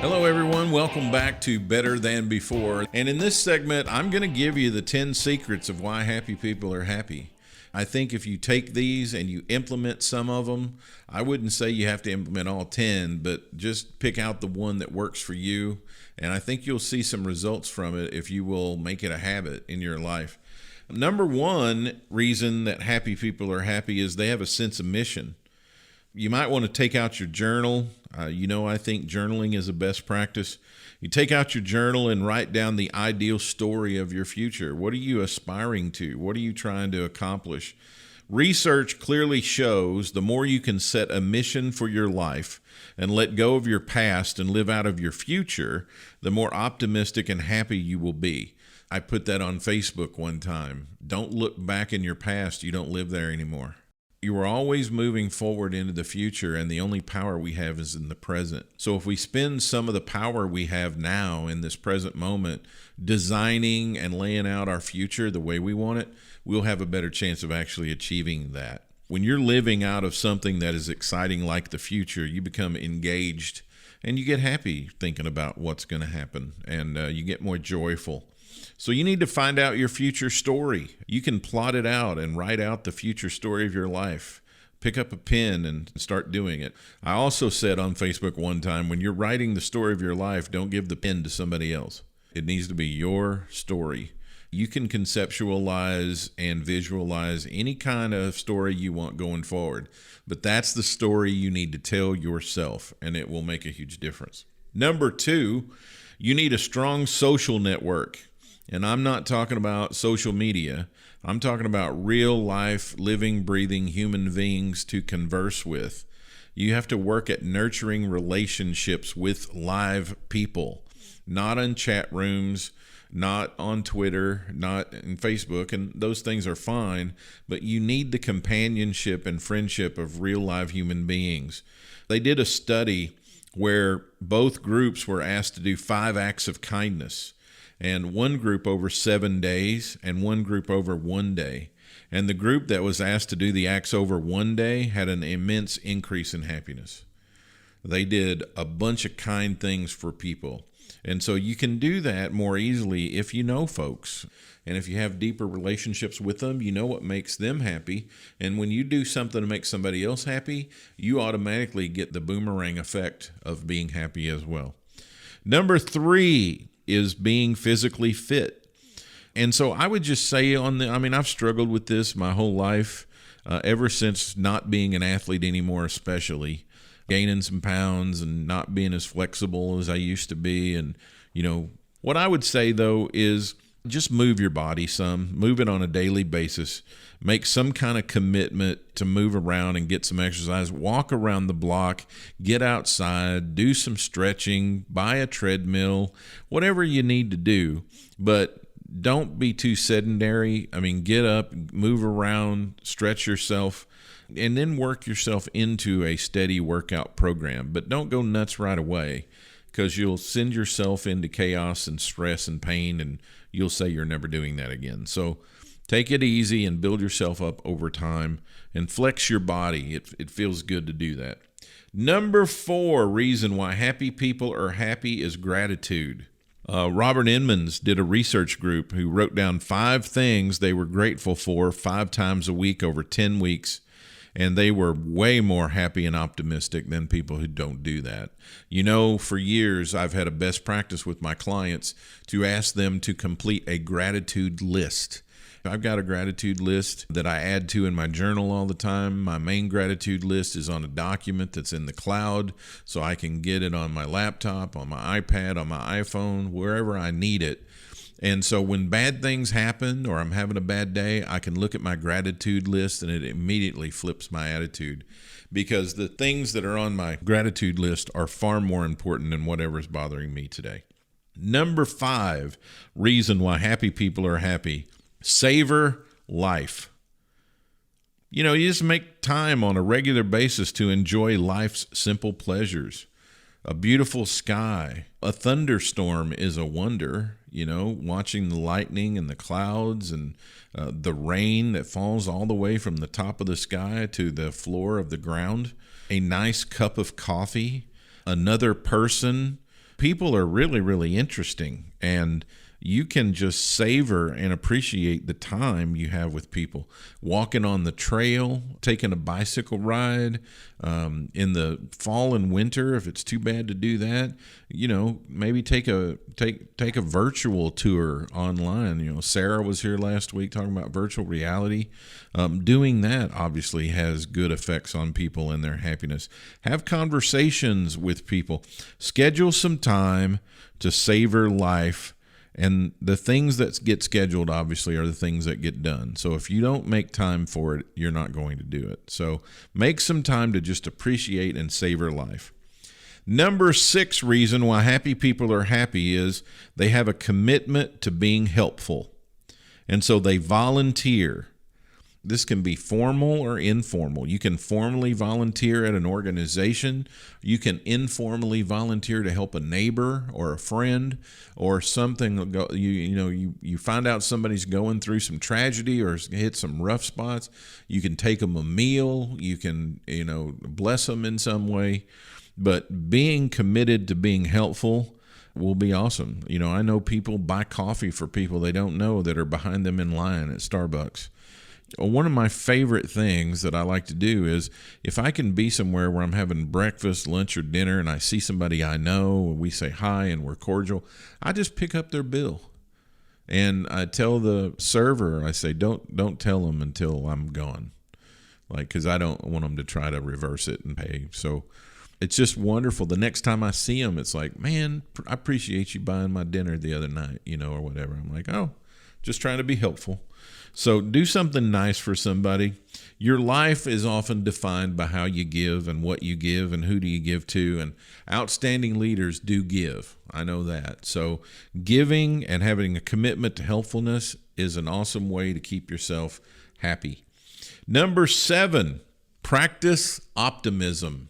Hello, everyone. Welcome back to Better Than Before. And in this segment, I'm going to give you the 10 secrets of why happy people are happy. I think if you take these and you implement some of them, I wouldn't say you have to implement all 10, but just pick out the one that works for you. And I think you'll see some results from it if you will make it a habit in your life. Number one reason that happy people are happy is they have a sense of mission. You might want to take out your journal. I think journaling is a best practice. You take out your journal and write down the ideal story of your future. What are you aspiring to? What are you trying to accomplish? Research clearly shows the more you can set a mission for your life and let go of your past and live out of your future, the more optimistic and happy you will be. I put that on Facebook one time. Don't look back in your past. You don't live there anymore. You are always moving forward into the future, and the only power we have is in the present. So if we spend some of the power we have now in this present moment designing and laying out our future the way we want it, we'll have a better chance of actually achieving that. When you're living out of something that is exciting like the future, you become engaged and you get happy thinking about what's going to happen, and you get more joyful. So you need to find out your future story. You can plot it out and write out the future story of your life. Pick up a pen and start doing it. I also said on Facebook one time, when you're writing the story of your life, don't give the pen to somebody else. It needs to be your story. You can conceptualize and visualize any kind of story you want going forward, but that's the story you need to tell yourself, and it will make a huge difference. Number two, you need a strong social network. And I'm not talking about social media. I'm talking about real life, living, breathing human beings to converse with. You have to work at nurturing relationships with live people, not in chat rooms, not on Twitter, not in Facebook, and those things are fine, but you need the companionship and friendship of real live human beings. They did a study where both groups were asked to do 5 acts of kindness. And one group over 7 days and one group over 1 day. And the group that was asked to do the acts over 1 day had an immense increase in happiness. They did a bunch of kind things for people. And so you can do that more easily if you know folks. And if you have deeper relationships with them, you know what makes them happy. And when you do something to make somebody else happy, you automatically get the boomerang effect of being happy as well. Number 3 is being physically fit. And so I would just say I've struggled with this my whole life, ever since not being an athlete anymore, especially gaining some pounds and not being as flexible as I used to be. And, what I would say though is just move your body some, move it on a daily basis, make some kind of commitment to move around and get some exercise, walk around the block, get outside, do some stretching, buy a treadmill, whatever you need to do, but don't be too sedentary. Get up, move around, stretch yourself, and then work yourself into a steady workout program, but don't go nuts right away, because you'll send yourself into chaos and stress and pain, and you'll say you're never doing that again. So take it easy and build yourself up over time and flex your body. It feels good to do that. Number 4 reason why happy people are happy is gratitude. Robert Inman's did a research group who wrote down 5 things they were grateful for 5 times a week over 10 weeks. And they were way more happy and optimistic than people who don't do that. For years, I've had a best practice with my clients to ask them to complete a gratitude list. I've got a gratitude list that I add to in my journal all the time. My main gratitude list is on a document that's in the cloud, so I can get it on my laptop, on my iPad, on my iPhone, wherever I need it. And so when bad things happen or I'm having a bad day, I can look at my gratitude list and it immediately flips my attitude, because the things that are on my gratitude list are far more important than whatever is bothering me today. Number 5 reason why happy people are happy: savor life. You just make time on a regular basis to enjoy life's simple pleasures. A beautiful sky, a thunderstorm is a wonder. Watching the lightning and the clouds and the rain that falls all the way from the top of the sky to the floor of the ground, a nice cup of coffee, another person, People are really, really interesting, and you can just savor and appreciate the time you have with people. Walking on the trail, taking a bicycle ride, in the fall and winter, if it's too bad to do that, maybe take a virtual tour online. Sarah was here last week talking about virtual reality. Doing that obviously has good effects on people and their happiness. Have conversations with people. Schedule some time to savor life. And the things that get scheduled, obviously, are the things that get done. So if you don't make time for it, you're not going to do it. So make some time to just appreciate and savor life. Number 6 reason why happy people are happy is they have a commitment to being helpful. And so they volunteer. This can be formal or informal. You can formally volunteer at an organization. You can informally volunteer to help a neighbor or a friend or something. You find out somebody's going through some tragedy or hit some rough spots. You can take them a meal. You can, bless them in some way. But being committed to being helpful will be awesome. I know people buy coffee for people they don't know that are behind them in line at Starbucks. One of my favorite things that I like to do is if I can be somewhere where I'm having breakfast, lunch, or dinner, and I see somebody I know, and we say hi and we're cordial, I just pick up their bill. And I tell the server, I say, don't tell them until I'm gone. Because I don't want them to try to reverse it and pay. So it's just wonderful. The next time I see them, it's like, man, I appreciate you buying my dinner the other night, or whatever. I'm like, oh, just trying to be helpful. So do something nice for somebody. Your life is often defined by how you give and what you give and who do you give to. And outstanding leaders do give. I know that. So giving and having a commitment to helpfulness is an awesome way to keep yourself happy. Number 7, practice optimism.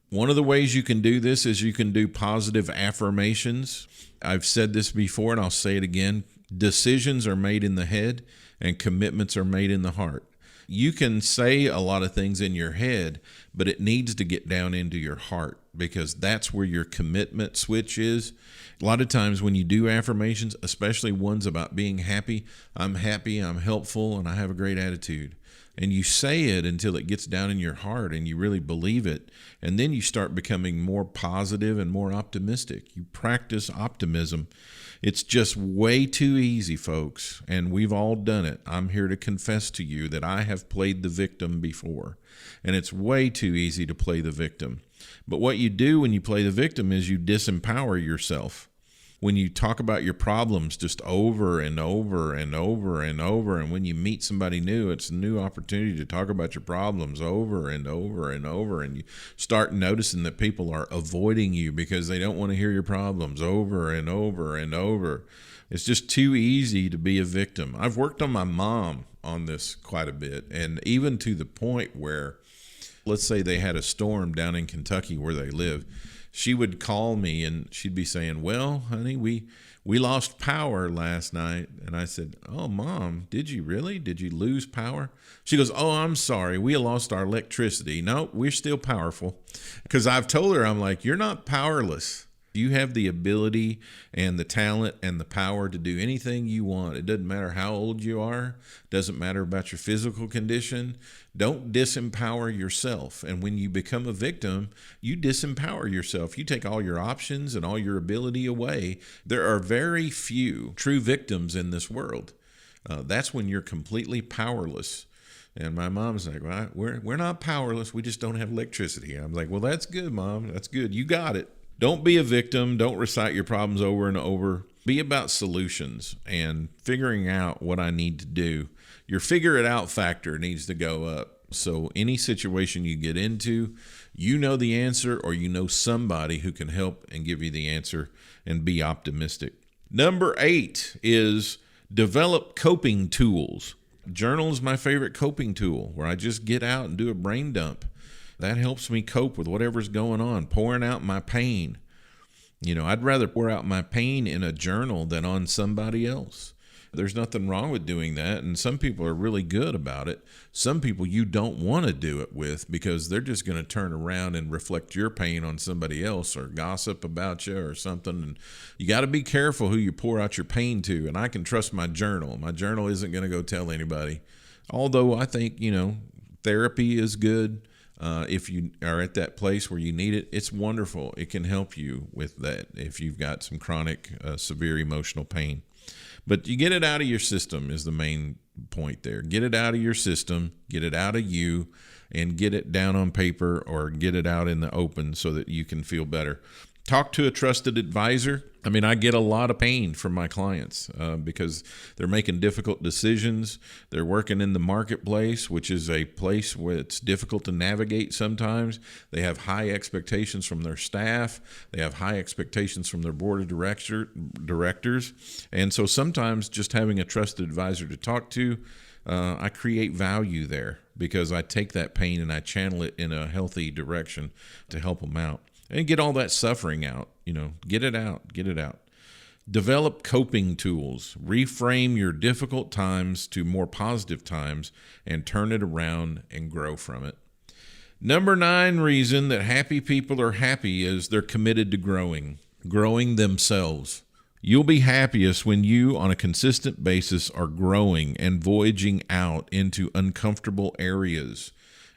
One of the ways you can do this is you can do positive affirmations. I've said this before and I'll say it again. Decisions are made in the head and commitments are made in the heart. You can say a lot of things in your head, but it needs to get down into your heart because that's where your commitment switch is. A lot of times when you do affirmations, especially ones about being happy, I'm helpful, and I have a great attitude. And you say it until it gets down in your heart and you really believe it. And then you start becoming more positive and more optimistic. You practice optimism. It's just way too easy, folks, and we've all done it. I'm here to confess to you that I have played the victim before, and it's way too easy to play the victim. But what you do when you play the victim is you disempower yourself. When you talk about your problems just over and over and over and over, and when you meet somebody new, it's a new opportunity to talk about your problems over and over and over, and you start noticing that people are avoiding you because they don't want to hear your problems over and over and over. It's just too easy to be a victim. I've worked on my mom on this quite a bit, and even to the point where, let's say they had a storm down in Kentucky where they live. She would call me and she'd be saying, well, honey, we lost power last night. And I said, oh, Mom, did you really? Did you lose power? She goes, oh, I'm sorry. We lost our electricity. No, we're still powerful. Because I've told her, I'm like, you're not powerless. You have the ability and the talent and the power to do anything you want. It doesn't matter how old you are. It doesn't matter about your physical condition. Don't disempower yourself. And when you become a victim, you disempower yourself. You take all your options and all your ability away. There are very few true victims in this world. That's when you're completely powerless. And my mom's like, well, we're not powerless. We just don't have electricity. I'm like, well, that's good, Mom. That's good. You got it. Don't be a victim. Don't recite your problems over and over. Be about solutions and figuring out what I need to do. Your figure it out factor needs to go up. So any situation you get into, you know the answer or you know somebody who can help and give you the answer, and be optimistic. Number 8 is develop coping tools. Journal is my favorite coping tool where I just get out and do a brain dump. That helps me cope with whatever's going on, pouring out my pain. I'd rather pour out my pain in a journal than on somebody else. There's nothing wrong with doing that. And some people are really good about it. Some people you don't want to do it with because they're just going to turn around and reflect your pain on somebody else or gossip about you or something. And you got to be careful who you pour out your pain to. And I can trust my journal. My journal isn't going to go tell anybody. Although I think, therapy is good. If you are at that place where you need it, it's wonderful. It can help you with that if you've got some chronic, severe emotional pain. But you get it out of your system is the main point there. Get it out of your system, get it out of you, and get it down on paper or get it out in the open so that you can feel better. Talk to a trusted advisor. I get a lot of pain from my clients because they're making difficult decisions. They're working in the marketplace, which is a place where it's difficult to navigate sometimes. They have high expectations from their staff. They have high expectations from their board of directors. And so sometimes just having a trusted advisor to talk to, I create value there because I take that pain and I channel it in a healthy direction to help them out. And get all that suffering out, get it out. Develop coping tools. Reframe your difficult times to more positive times and turn it around and grow from it. Number 9 reason that happy people are happy is they're committed to growing themselves. You'll be happiest when you, on a consistent basis, are growing and voyaging out into uncomfortable areas.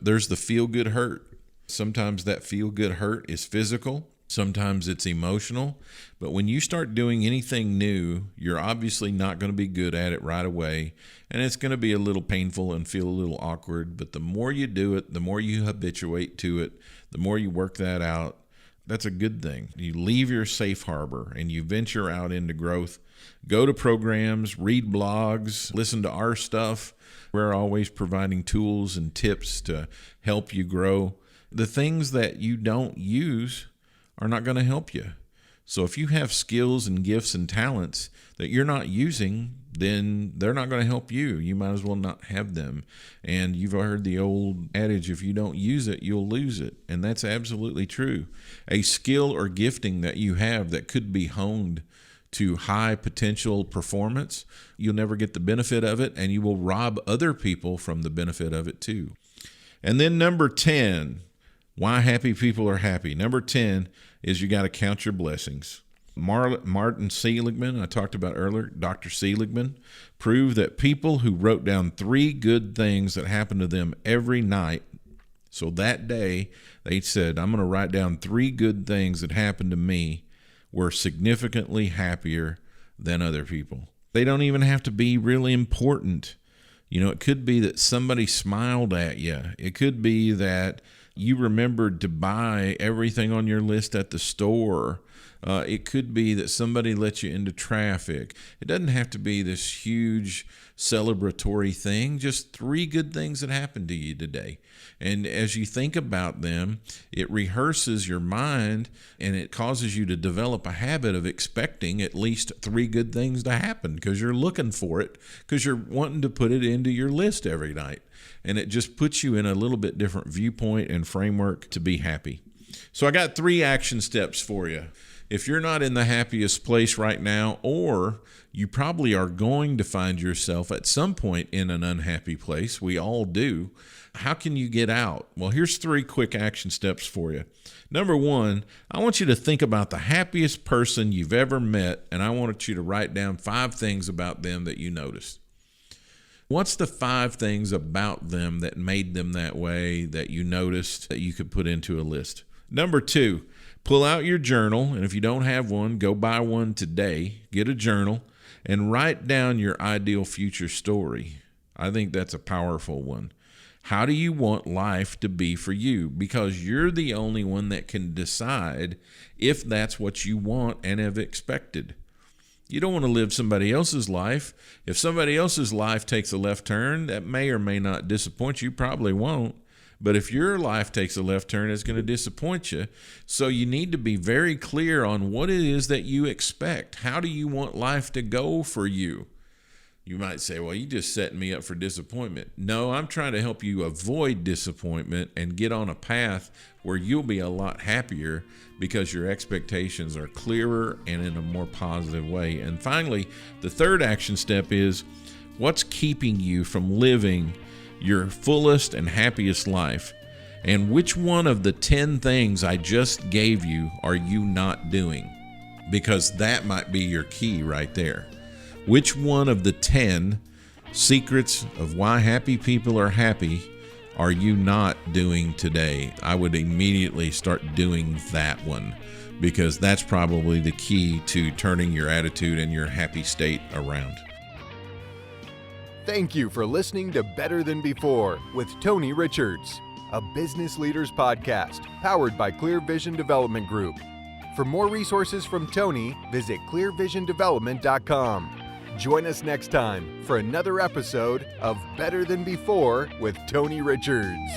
There's the feel-good hurt. Sometimes that feel-good hurt is physical. Sometimes it's emotional. But when you start doing anything new, you're obviously not going to be good at it right away. And it's going to be a little painful and feel a little awkward. But the more you do it, the more you habituate to it, the more you work that out, that's a good thing. You leave your safe harbor and you venture out into growth. Go to programs, read blogs, listen to our stuff. We're always providing tools and tips to help you grow. The things that you don't use are not going to help you. So if you have skills and gifts and talents that you're not using, then they're not going to help you. You might as well not have them. And you've heard the old adage, if you don't use it, you'll lose it. And that's absolutely true. A skill or gifting that you have that could be honed to high potential performance, you'll never get the benefit of it, and you will rob other people from the benefit of it too. And then number 10, why happy people are happy. Number 10 is you got to count your blessings. Martin Seligman, I talked about earlier, Dr. Seligman, proved that people who wrote down 3 good things that happened to them every night, so that day they said, I'm going to write down 3 good things that happened to me, were significantly happier than other people. They don't even have to be really important. It could be that somebody smiled at you. It could be that you remembered to buy everything on your list at the store. It could be that somebody let you into traffic. It doesn't have to be this huge celebratory thing, just 3 good things that happened to you today. And as you think about them, it rehearses your mind and it causes you to develop a habit of expecting at least 3 good things to happen because you're looking for it, because you're wanting to put it into your list every night. And it just puts you in a little bit different viewpoint and framework to be happy. So I got 3 action steps for you. If you're not in the happiest place right now, or you probably are going to find yourself at some point in an unhappy place, we all do, how can you get out? Well, here's 3 quick action steps for you. Number 1, I want you to think about the happiest person you've ever met, and I want you to write down 5 things about them that you noticed. What's the 5 things about them that made them that way that you noticed that you could put into a list? Number 2, pull out your journal, and if you don't have one, go buy one today. Get a journal and write down your ideal future story. I think that's a powerful one. How do you want life to be for you? Because you're the only one that can decide if that's what you want and have expected. You don't want to live somebody else's life. If somebody else's life takes a left turn, that may or may not disappoint you, probably won't. But if your life takes a left turn, it's going to disappoint you. So you need to be very clear on what it is that you expect. How do you want life to go for you? You might say, well, you just setting me up for disappointment. No, I'm trying to help you avoid disappointment and get on a path where you'll be a lot happier because your expectations are clearer and in a more positive way. And finally, the third action step is, what's keeping you from living your fullest and happiest life? And which one of the 10 things I just gave you are you not doing? Because that might be your key right there. Which one of the 10 secrets of why happy people are happy are you not doing today? I would immediately start doing that one, because that's probably the key to turning your attitude and your happy state around. Thank you for listening to Better Than Before with Tony Richards, a business leaders podcast powered by Clear Vision Development Group. For more resources from Tony, visit clearvisiondevelopment.com. Join us next time for another episode of Better Than Before with Tony Richards.